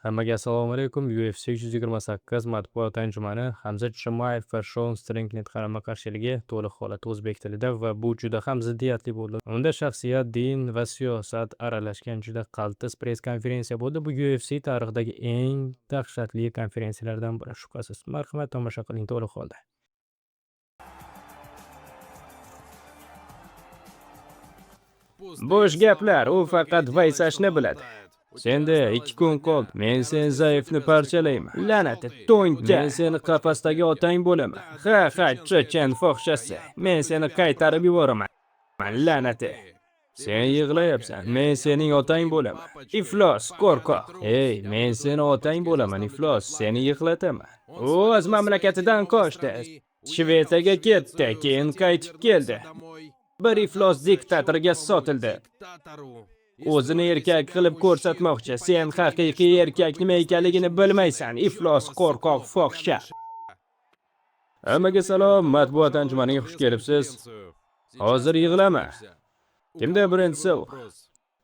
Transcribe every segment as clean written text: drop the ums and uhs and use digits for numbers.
Hammaga assalomu alaykum. UFC 328 matbuot anjumani Hamza Chimayev va Sean Strickland qarama-qarshiligi to'liq holatda o'zbek tilida va bu juda ham ziddiyatli bo'ldi. Unda shaxsiyat, din va siyosat aralashgan juda qaltis press-konferensiya bo'ldi. Bu UFC tarixidagi eng dahshatli konferensiyalardan biri shubhasiz. Marhamat, tomosha qiling to'liq holda. Bo'sh gaplar, u faqat vaysashni biladi. Senda 2 kun qoldi. Men sen zaifni parchalayman. La'nati, to'nka. Men seni qafasdagi otang bo'laman. Ha, chechan fohshasi. Men seni qaytarib yuboraman. La'nati. Sen yig'layapsan. Men sening otang bo'laman. Iflos, qo'rqoq. Ey, men seni otang bo'laman, iflos. Seni yig'lataman. O'z mamlakatidan qochdi. Shvetsiyaga ketdi, keyin qaytib keldi. Bir iflos diktatorga sotildi. O'zini erkak qilib ko'rsatmoqchi. Sen haqiqiy erkak nima ekanligini bilmaysan. Iflos, qo'rqoq, fohisha. Hammaga salom, matbuot anjumaniga xush kelibsiz. Hozir yig'lama. Kimda birinchisi?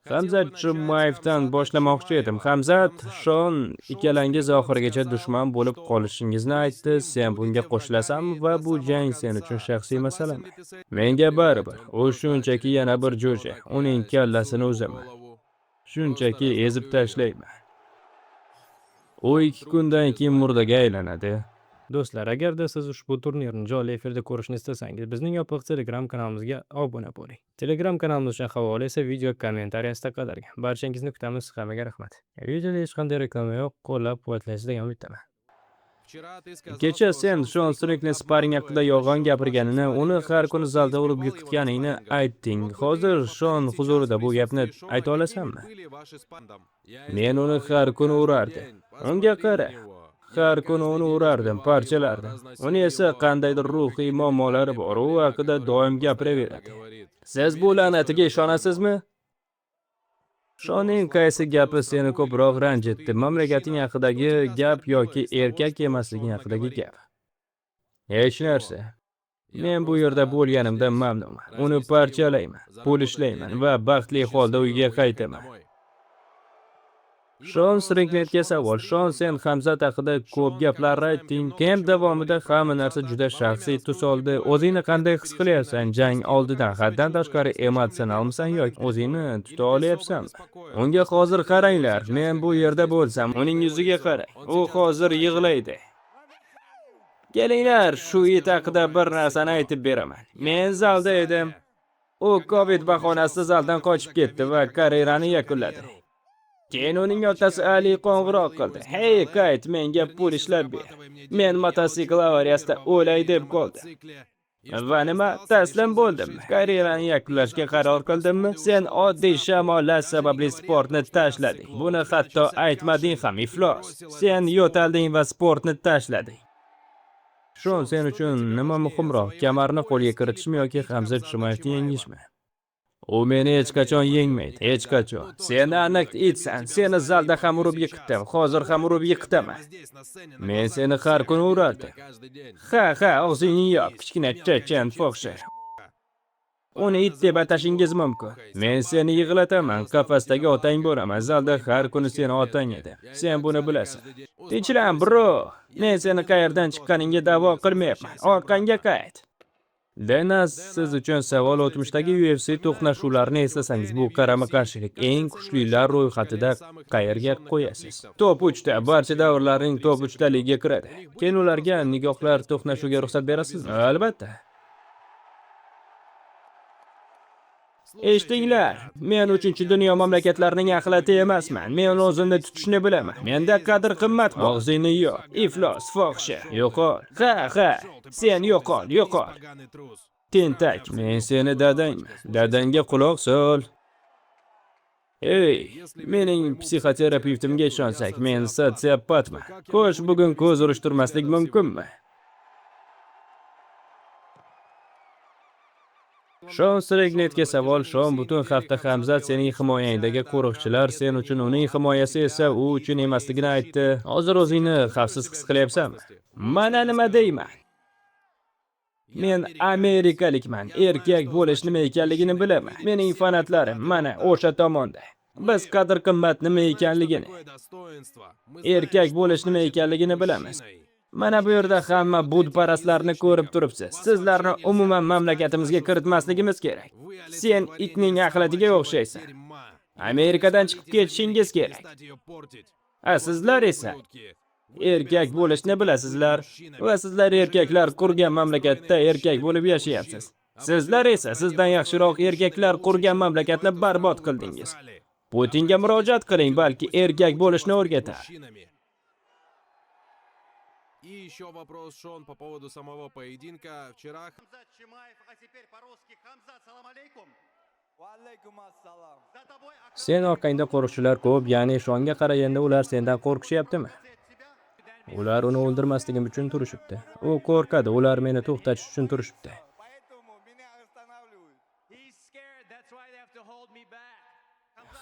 Hamza Chimayevdan boshlamoqchi edim. Hamzat, Sean ikkalangiz oxirigacha dushman bo'lib qolishingizni aytdi. Sen bunga qo'shilasanmi va bu jang sen uchun shaxsiy masalami? Menga baribir. U shunchaki yana bir jo'ja. Uning kallasini uzaman. Shunchaki ezib tashlayman. U 2 kundan keyin murdaga aylanadi. Do'stlar, agarda siz ushbu turnirni jonli efirda ko'rishni istasangiz, bizning yopiq Telegram kanalimizga obuna bo'ling. Telegram kanalimiz uchun havola esa video kommentariyasida qoldirgan. Barchangizni kutamiz. Hammaga rahmat. Videoda hech qanday reklama yo'q, qo'llab-quvvatlaysiz degan umiddaman. Kecha sen Sean Strickland sparring haqida yolg'on gapirganini, uni har kuni zalda urib yiqitganingni aytding. Hozir Sean huzurida bu gapni ayta olasanmi? Men uni har kuni urardim. Unga qara. Har kuni uni urardim, parchalardim. Uni esa qandaydir ruhiy muammolari bor, u haqida doim gapiraveradi. Siz bu la'natiga ishonasizmi? Shoning qaysi gapi seni ko'proq ranjitdi? Mamlakating haqidagi gap yoki erkak emasliging haqidagi gap? Hech narsa. Men bu yerda bo'lganimdan mamnunman. Uni parchalayman, pul ishlayman va baxtli holda uyga qaytaman. Sean Stricklandga savol. Sean, sen Hamzat haqida ko'p gaplar aytding. Kamp davomida hamma narsa juda shaxsiy tus oldi. O'zingni qanday his qilyapsan? Jang oldidan haddan tashqari emotsionalmisan yoki o'zingni tuta olyapsanmi? Unga hozir qaranglar. Men bu yerda bo'lsam, uning yuziga qarang. U hozir yig'laydi. Kelinglar, shu it haqida bir narsani aytib beraman. Men zalda edim. U Covid bahonasida zaldan qochib ketdi va karyerani yakunladi. Keyin uning otasi Ali qo'ng'iroq qildi. Hey, qayt, menga pul ishlab ber. Men mototsikl avariyasida o'lay deb qoldi. Va nima? Taslim bo'ldim. Karyerani yakunlashga qaror qildimmi? Sen oddiy shamollash sababli sportni tashlading. Buni hatto aytmading ham, iflos. Sen yo'talding va sportni tashlading. Shun, sen uchun nima muhimroq? Kamarni qo'lga kiritishmi yoki Hamza Chimayevni yengishmi? U meni hech qachon yengmaydi, hech qachon. Sen aniq itsan, seni zalda ham urib yiqitdim, hozir ham urib yiqitaman. Men seni har kuni urardim. Ha, og'zingni yop, kichkina chechan fohisha. Uni it deb atashingiz mumkin. Men seni yig'lataman, qafasdagi otang bo'laman, zalda har kuni seni otang edi. Sen buni bilasan. Tinchlan, bro. Men seni qayerdan chiqqaningga da'vo qilmayapman. Orqangga qayt. Denas, siz uchun savol. O'tmishdagi UFC to'qnashuvlarini eslasangiz, bu qarama-qarshilik eng kuchlilar ro'yxatida qayerga qo'yasiz? Top 3 da, barcha davrlarning top 3 taligiga kiradi. Keyin ularga nigohlar to'qnashuviga ruxsat berasizmi? Albatta. Eshitinglar, men 3-dunyo mamlakatlarining axlati emasman. Men o'zimni tutishni bilaman. Menda qadr-qimmat bor. Og'zingni yop, iflos, fohisha. Yo'qol. Ha. Sen yo'qol. Tentak, men seni dadangman. Dadangga quloq sol. Ey, mening psixoterapevtimga ishonsak, men sotsiopatman. Xo'sh, bugun ko'z urishtirmaslik mumkinmi? Sean Stricklandga savol. Sean, butun hafta Hamzat sening himoyangdagi qo'riqchilar sen uchun, uning himoyasi esa u uchun emasligini aytdi. Hozir o'zingni xavfsiz his qilyapsanmi? Mana nima deyman? Men amerikalikman. Erkak bo'lish nima ekanligini bilaman. Mening fanatlarim mana o'sha tomonda. Biz qadr-qimmat nima ekanligini, erkak bo'lish nima ekanligini bilamiz. Mana bu yerda hamma budparastlarni ko'rib turibsiz. Sizlarni umuman mamlakatimizga kiritmasligimiz kerak. Sen itning axlatiga o'xshaysan. Amerikadan chiqib ketishingiz kerak. Sizlar esa erkak bo'lishni bilasizlar va sizlar erkaklar qurgan mamlakatda erkak bo'lib yashayapsiz. Sizlar esa sizdan yaxshiroq erkaklar qurgan mamlakatni barbod qildingiz. Putinga murojaat qiling, balki erkak bo'lishni o'rgatar. И еще вопрос, Шон, по поводу самого поединка. Вчера... Хамзат Чимаев, а теперь по-русски. Хамзат, салам алейкум. За тобой Sen orqangda qo'riqchilar ko'p, ya'ni Shonga qaraganda ular sendan qo'rqishyaptimi? Ular uni o'ldirmasligim uchun turishibdi. U qo'rqadi, ular meni to'xtatish uchun turishibdi. He's scared, that's why they have to hold me back.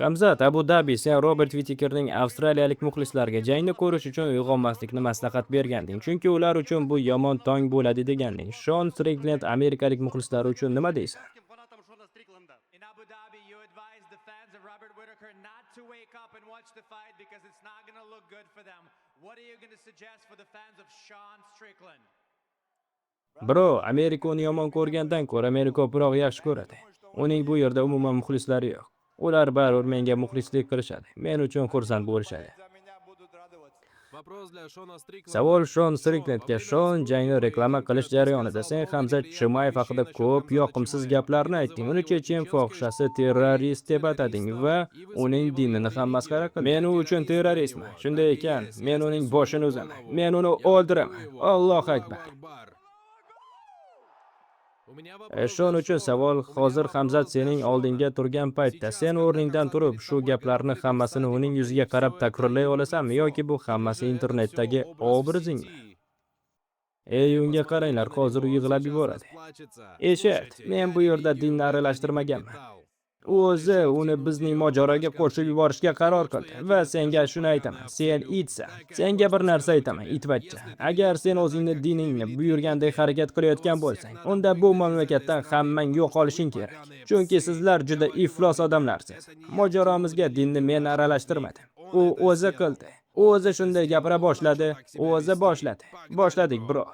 Hamzat, Abu Dhabi, sen Robert Whittakerning avstraliyalik muxlislarga jangni ko'rish uchun uyg'onmaslikni maslahat berganding, chunki ular uchun bu yomon tong bo'ladi deganding. Shon Strickland amerikalik muxlislari uchun nima deysan? Фанатам Шона Стрикланда. In Abu Dhabi, you advised the fans of Robert Whittaker not to wake up and watch the fight because it's not going to look good for them. What are you going to suggest for the fans of Sean Strickland? Bro, Amerika uni yomon ko'rgandan ko'ra meni ko'proq yaxshi ko'radi. Uning bu yerda umuman muxlislari yo'q. Ular baribir menga muxlislik qilishadi. Men uchun xursand bo'lishadi. Вопрос для Шона Стрикланда. Savol Shon Stricklandga. Shon jangni reklama qilish jarayonida sen Hamzat Chimayev haqida ko'p yoqimsiz gaplarni aytding. Uni chechen fohishasi, terrorist deb atading va uning dinini ham masxara qilding. Men u uchun terroristman. Shunday ekan, men uning boshini uzaman. Men uni o'ldiraman. Allohu akbar. Shon uchun savol, hozir Hamzat sening oldinga turgan paytda sen o'rningdan turib shu gaplarni hammasini uning yuziga qarab takrorlay olasanmi yoki bu hammasi internetdagi obrazingmi? Ey, unga qaranglar, hozir u yig'lab yuboradi. Eshit, men bu yerda dinni aralashtirmaganman. U o'zi uni bizning mojaroga qo'shib yuborishga qaror qildi va senga shuni aytaman. Sen itsan. Senga bir narsa aytaman, itvachcha. Agar sen o'zingni diningni buyurgandek harakat qilayotgan bo'lsang, unda bu mamlakatdan hammang yo'qolishing kerak. Chunki sizlar juda iflos odamlarsiz. Mojaromizga dinni men aralashtirmadim. U o'zi qildi. U o'zi shunday gapira boshladi, u o'zi boshladi. Boshladik, bro.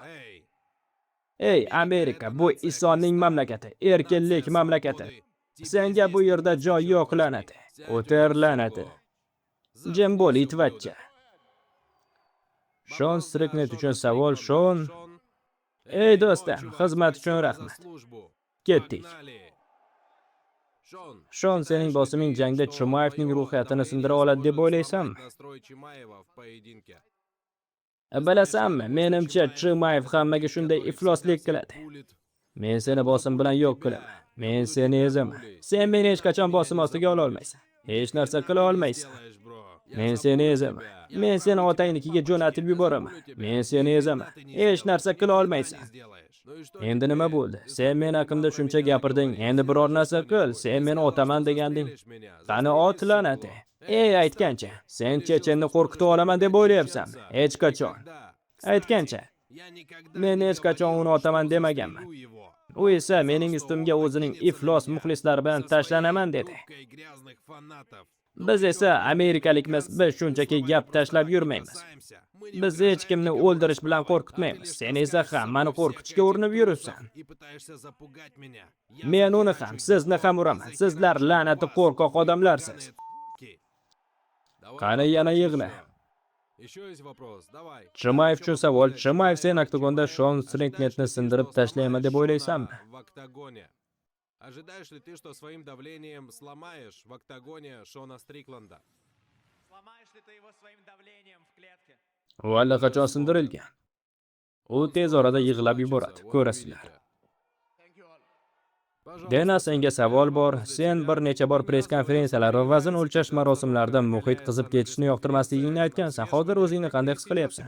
Ey, Amerika, bu Isoning mamlakati, erkinlik mamlakati. Senga bu yerda joy yo'q, la'nati. O'ter, la'nati. Jim bo'l, itvachcha. Shon Strickland uchun savol. Shon, ey do'stim, xizmat uchun rahmat. Ketdik. Shon, sening bosiming jangda Chimayevning ruhiyatini sindira oladi deb o'ylaysanmi? Bilasanmi, menimcha Chimayev hammaga shunday ifloslik qiladi. Men seni bosim bilan yo'q qilaman. Men seni ezaman. Sen meni hech qachon bosim ostiga ola olmaysan. Hech narsa qila olmaysan. Men seni ezaman. Men seni otangnikiga jo'natib yuboraman. Men seni ezaman. Hech narsa qila olmaysan. Endi nima bo'ldi? Sen men haqimda shuncha gapirding. Endi biror narsa qil. Sen meni otaman deganding. Qani ot, la'nati. Ey, aytgancha. Sen chechenni qo'rqitib olaman deb o'ylayapsanmi? Hech qachon. Aytgancha. Men hech qachon uni otaman demaganman. U esa mening ustimga o'zining iflos muxlislari bilan tashlanaman dedi. Biz esa amerikalikmiz, biz shunchaki gap tashlab yurmaymiz. Biz hech kimni o'ldirish bilan qo'rqitmaymiz. Sen esa hammani qo'rqitishga urinib yuribsan. Men uni ham, sizni ham uraman. Sizlar la'nati qo'rqoq odamlarsiz. Qani yana yig'la. Chimayev uchun savol. Chimayev sen oktagonda Shon Stricklandni sindirib tashlayman deb o'ylaysanmi? Ожидаешь ли ты, что своим давлением сломаешь в октагоне Шона Стрикланда? Сломаешь ли ты его своим давлением в клетке? U allaqachon sindirilgan. U tez orada yig'lab yuboradi. Ko'rasizlar. Dena, senga savol bor. Sen bir necha bor press konferensiyalar va vazn o'lchash marosimlarida muhit qizib ketishni yoqtirmasligingni aytgansan. Hozir o'zingni qanday his qilyapsan?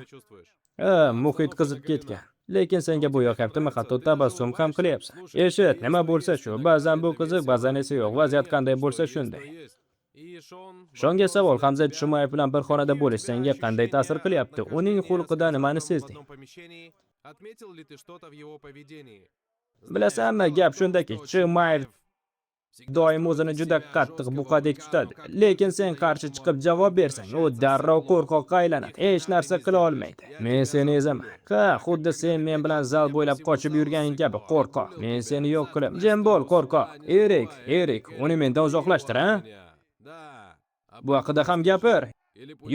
Muhit qizib ketgan. Lekin senga bu yoqyaptimi? Hatto tabassum ham qilyapsan. Eshit, nima bo'lsa shu. Ba'zan bu qiziq, ba'zan esa yo'q. Vaziyat qanday bo'lsa shunday. Shonga savol. Hamzat Chimayev bilan bir xonada bo'lish senga qanday ta'sir qilyapti? Uning xulqida nimani sezding? Bilasanmi, gap shundaki, Chimayev doim o'zini juda qattiq buqadek tutadi. Lekin sen qarshi chiqib javob bersang, u darrov qo'rqoqqa aylanadi. Hech narsa qila olmaydi. Men seni ezaman. Ha, xuddi sen men bilan zal bo'ylab qochib yurganing kabi qo'rqoq. Men seni yo'q qilaman. Jim bo'l, qo'rqoq. Erik, uni mendan uzoqlashtir, ha? Bu haqida ham gapir.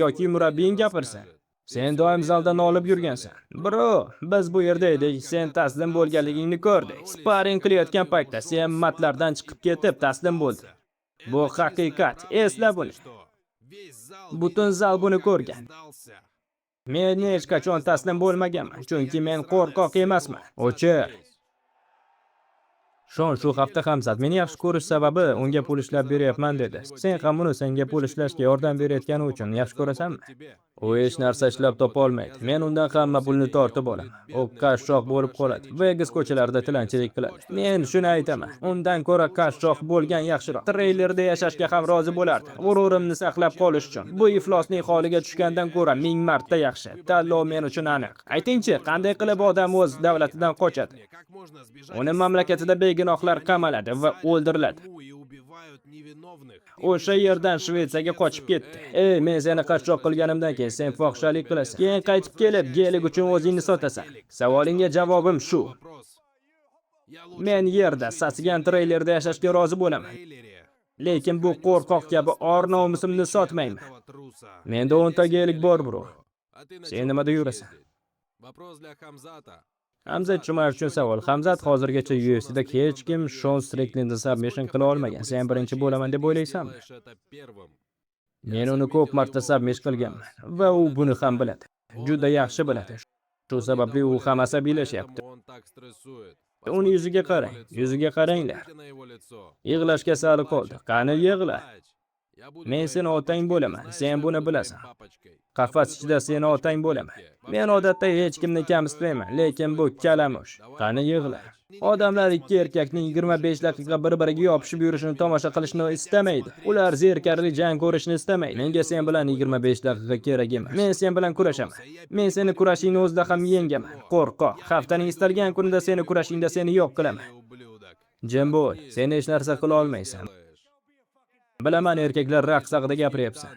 Yoki murabbiying gapirsin. Sen doim zaldan olib yurgansan. Bro, biz bu yerda edik, sen taslim bo'lganligingni ko'rdik. Sparring qilayotgan paytda sen matlardan chiqib ketib taslim bo'lding. Bu haqiqat, esla buni. Butun zal buni ko'rgan. Men hech qachon taslim bo'lmaganman, chunki men qo'rqoq emasman. O'chir. Shon shu hafta Hamzat meni yaxshi ko'rish sababi unga pul ishlab beryapman dedi. Sen ham uni senga pul ishlashga yordam berayotgani uchun yaxshi ko'rasanmi? U hech narsa ishlab topa olmaydi. Men undan hamma pulni tortib olaman. U qashshoq bo'lib qoladi. Vegas ko'chalarida tilanchilik qiladi. Men shuni aytaman. Undan ko'ra qashshoq bo'lgan yaxshiroq. Treylerda yashashga ham rozi bo'lardi. G'ururimni saqlab qolish uchun. Bu iflosning holiga tushgandan ko'ra 1000 marta yaxshi. Tanlov men uchun aniq. Aytingchi, qanday qilib odam o'z davlatidan qochadi? Uni mamlakatida begunohlar qamaladi va o'ldiriladi. O'sha yerdan Shvetsiyaga qochib ketdi. Men seni qashshoq qilganimdan keyin sen fohishalik qilasan. Keyin qaytib kelib, gelik uchun o'zingni sotasan. Savolingga javobim shu. Men yerda sasigan treylerda yashashga rozi bo'laman. Lekin bu qo'rqoq kabi or nomusimni sotmayman. Menda 10 ta gelik bor, bro. Sen nimada yurasan? Hamzat Chumayev uchun savol. Hamzat hozirgacha UFC'da hech kim Shon Stricklandni submission qila olmagan. Sen birinchi bo'laman deb o'ylaysanmi? Men uni ko'p marta submission qilganman va u buni ham biladi. Juda yaxshi biladi. Shu sababli u ham asabiylashyapti. Uni yuziga qarang, yuziga qaranglar. Yig'lashga sali qoldi. Qani yig'la. Men seni otang bo'laman. Sen buni bilasan. Qafas ichida seni otang bo'laman. Men odatda hech kimni kamsitmayman, lekin bu kalamush. Qani yig'la. Odamlar ikki erkakning 25 daqiqa bir-biriga yopishib yurishini tomosha qilishni istamaydi. Ular zerikarli jang ko'rishni istamaydi. Menga sen bilan 25 daqiqa kerak emas. Men sen bilan kurashaman. Men seni kurashingni o'zida ham yengaman. Qo'rqoq. Haftaning istalgan kunida seni kurashingda seni yo'q qilaman. Jim bo'l, sen hech narsa qila olmaysan. Bilaman, erkaklar raqs haqida gapiryapsan.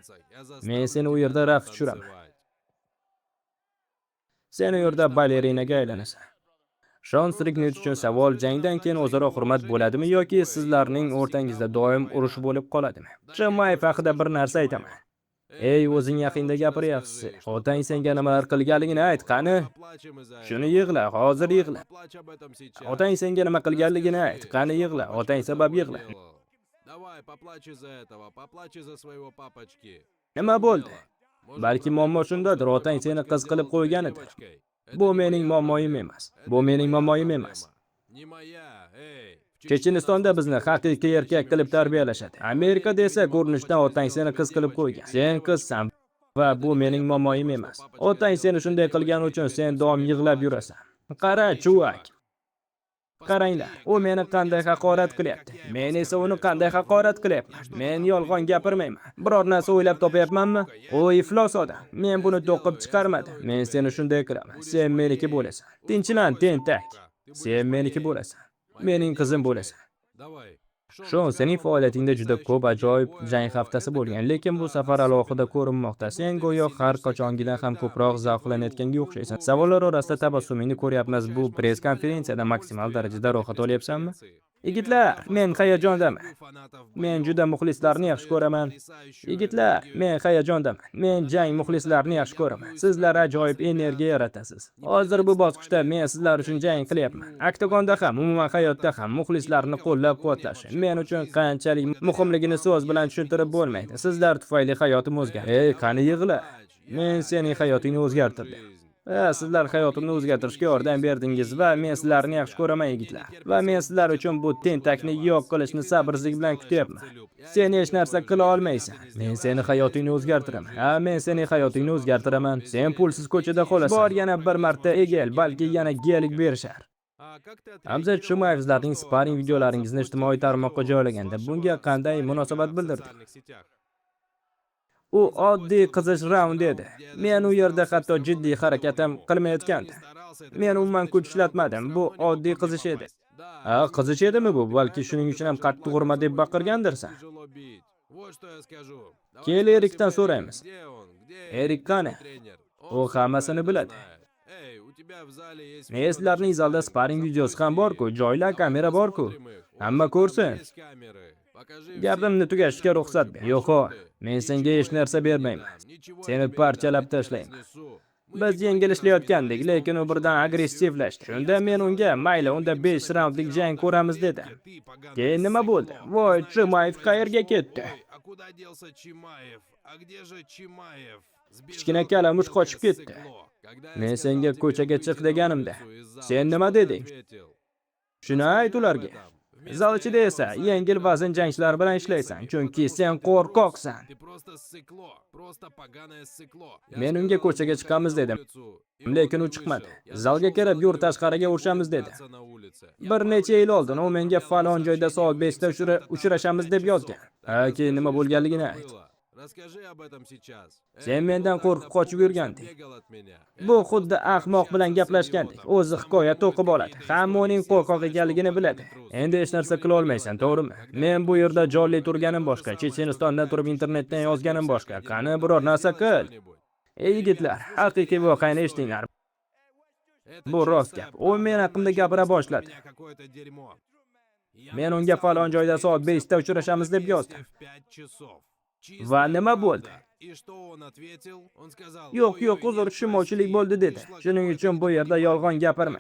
Men seni u yerda raqs tushiraman. Sen u yerda balerinaga aylanasan. Shon Strickland uchun savol: jangdan keyin o'zaro hurmat bo'ladimi yoki sizlarning o'rtangizda doim urush bo'lib qoladimi? Chumayev haqida bir narsa aytaman. Ey, o'zing yaqinda gapiryapsiz. Otang senga nimalar qilganligini ayt, qani? Shuni yig'la, hozir yig'la. Otang senga nima qilganligini ayt, qani yig'la, otang sabab yig'la. Nima bo'ldi? Balki muammo shundadir, otang seni qiz qilib qo'yganidir. Bu mening muammoyim emas. Bu mening muammoyim emas. Chechenistonda bizni haqiqiy erkak qilib tarbiyalashadi. Amerikada esa ko'rinishdan otang seni qiz qilib qo'ygan. Sen qizsan va bu mening muammoyim emas. Otang seni shunday qilgani uchun sen doim yig'lab yurasan. Qara, chuvak. Qaranglar, u meni qanday haqorat qilyapti. Men esa uni qanday haqorat qilyapman. Men yolg'on gapirmayman. Biror narsa o'ylab topyapmanmi? U iflos odam. Men buni to'qib chiqarmadim. Men seni shunday qilaman. Sen meniki bo'lasan. Tinchlan, tentak. Sen meniki bo'lasan. Mening qizim bo'lasan. Shon, sening faoliyatingda juda ko'p ajoyib jang haftasi bo'lgan, lekin bu safar alohida ko'rinmoqda. Sen go'yo har qachongidan ham ko'proq zavqlanayotganga o'xshaysan. Savollar orasida tabassumingni ko'ryapmiz. Bu press konferensiyada maksimal darajada rohat olyapsanmi? Yigitlar, men hayajondaman. Men juda muxlislarni yaxshi ko'raman. Yigitlar, men hayajondaman. Men jang muxlislarini yaxshi ko'raman. Sizlar ajoyib energiya yaratasiz. Hozir bu bosqichda men sizlar uchun jang qilyapman. Oktagonda ham, umuman hayotda ham muxlislarni qo'llab-quvvatlash men uchun qanchalik muhimligini so'z bilan tushuntirib bo'lmaydi. Sizlar tufayli hayotim o'zgardi. Ey, qani yig'la. Men sening hayotingni o'zgartirdim. Sizlar hayotimni o'zgartirishga yordam berdingiz va men sizlarni yaxshi ko'raman, yigitlar. Va men sizlar uchun bu tentakni yo'q qilishni sabrsizlik bilan kutyapman. Sen hech narsa qila olmaysan. Men seni hayotingni o'zgartiraman. Men sening hayotingni o'zgartiraman. Sen pulsiz ko'chada qolasan. Bor yana bir marta egel, balki yana gelik berishar. Hamzat Chumayev sizlarning sparring videolaringizni ijtimoiy tarmoqqa joylaganda bunga qanday munosabat bildirdi? U oddiy qizish raund edi. Men u yerda hatto jiddiy harakat ham qilmayotgandim. Men umuman kuch ishlatmadim. Bu oddiy qizish edi. Qiziq edimi bu? Balki shuning uchun ham qattiq urma deb baqirgandirsan. Тяжело бить. Вот что я скажу. Давай Kel спроси Erikdan Эрика, so'raymiz. где он? Где Erik qani? тренер? U Он всё hammasini правильно biladi. знает. Эй, у тебя в зале есть Neyslarning фото zalda наших sparring парней. videosi ham bor-ku, Запусти. joylar, Давай kamera bor-ku. посмотрим их. Вот Hamma же там ko'rsin. есть камеры. Покажи Gapimni всем. tugatishga Короче, ruxsat ber. пошёл Yo'q, ты. men senga Ничего hech я narsa тебе не bermayman. дам, ничего я Seni тебе не parchalab dam, я тебя tashlayman. разнесу. Biz yengilishlayotgandik, lekin u birdan agressivlashdi. Shunda men unga, "Mayli, unda 5 raundlik jang ko'ramiz" dedim. Keyin nima bo'ldi? Voy, Chimayev qayerga ketdi? А куда делся Чимаев? А где же Чимаев? Kichkina kalamush qochib ketdi. Men senga ko'chaga chiq deganimda, sen nima deding? Shuni ayt ularga. Zal ichida esa yengil vazn jangchilar bilan ishlaysan, chunki sen qo'rqoqsan. Men unga ko'chaga chiqamiz dedim, lekin u chiqmadi. Zalga kirib, yur tashqariga urishamiz dedi. Bir necha yil oldin u menga falon joyda soat 5 da uchrashamiz deb yozgan. Keyin nima bo'lganligini ayt. Sen mendan qo'rqib qochib yurganding. Bu xuddi ahmoq bilan gaplashgandek. O'zi hikoya to'qib oladi. Hamma uning qo'rqoq ekanligini biladi. Endi hech narsa qila olmaysan, to'g'rimi? Men bu yerda jonli turganim boshqa, Chechenistondan turib internetdan yozganim boshqa. Qani biror narsa qil. Ey yigitlar, haqiqiy voqeani eshitinglar. Bu rost gap. U men haqimda gapira boshladi. Men unga falon joyda soat 5 da uchrashamiz deb yozdim. Va nima bo'ldi? Yo'q, uzr, tushunmovchilik bo'ldi dedi. Shuning uchun bu yerda yolg'on gapirma.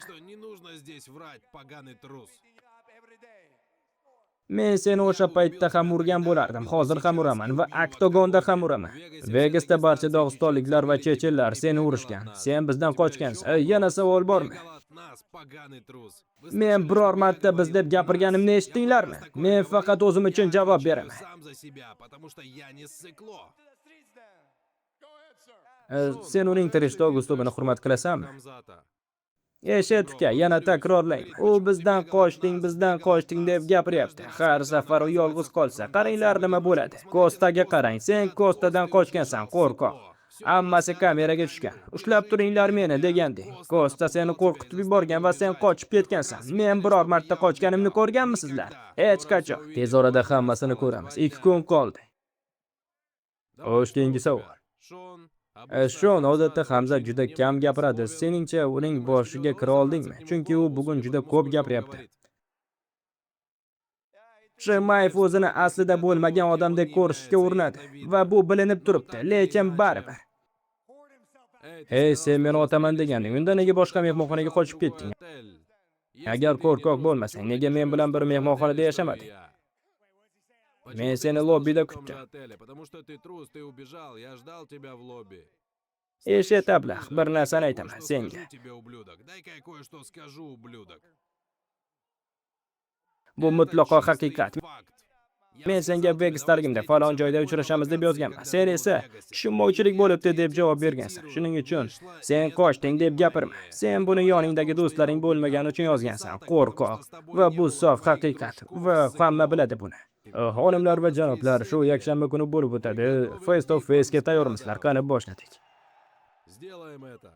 Men seni o'sha paytda ham urgan bo'lardim, hozir ham uraman va oktagonda ham uraman. Vegasda barcha dog'istonliklar va chechenlar seni urishgan. Sen bizdan qochgansan. Yana savol bormi? Men biror marta biz deb gapirganimni eshitdinglarmi? Men faqat o'zim uchun javob beraman. Sen uning tirishdoq uslubini hurmat qilasanmi? Eshit uka, yana takrorlang. U bizdan qochding deb gapiryapti. Har safar u yolg'iz qolsa, qaranglar nima bo'ladi. Kostaga qarang, sen Kostadan qochgansan, qo'rqoq. Hammasi kameraga tushgan. Ushlab turinglar meni deganding. Kosta seni qo'rqitib yuborgan va sen qochib ketgansan. Men biror marta qochganimni ko'rganmisizlar? Hech qachon. Tez orada hammasini ko'ramiz. 2 kun qoldi. Xo'sh, keyingi savol. Shon odatda Hamza juda kam gapiradi. Seningcha uning boshiga kira oldingmi? Chunki u bugun juda ko'p gapiryapti. Chimayev o'zini aslida bo'lmagan odamdek ko'rishga urinadi va bu bilinib turibdi, lekin baribir. Hey, sen meni otaman deganding. Unda nega boshqa mehmonxonaga qochib ketding? Agar qo'rqoq bo'lmasang, nega men bilan bir mehmonxonada yashamading? Men seni lobbida kutdim. Eshit ablah, bir narsani aytaman senga. Bu mutlaqo haqiqat. Men senga Vegasdaligimda falon joyda uchrashamiz deb yozganman. Sen esa tushunmovchilik bo'libdi deb javob bergansan. Shuning uchun sen qochding deb gapirma. Sen buni yoningdagi do'stlaring bo'lmagani uchun yozgansan. Qo'rqoq va bu sof haqiqat va hamma biladi buni. Xonimlar va janoblar, shu yakshanba kuni bo'lib o'tadi. Face to Face'ga tayyormisizlar? Qani boshladik. Сделаем это.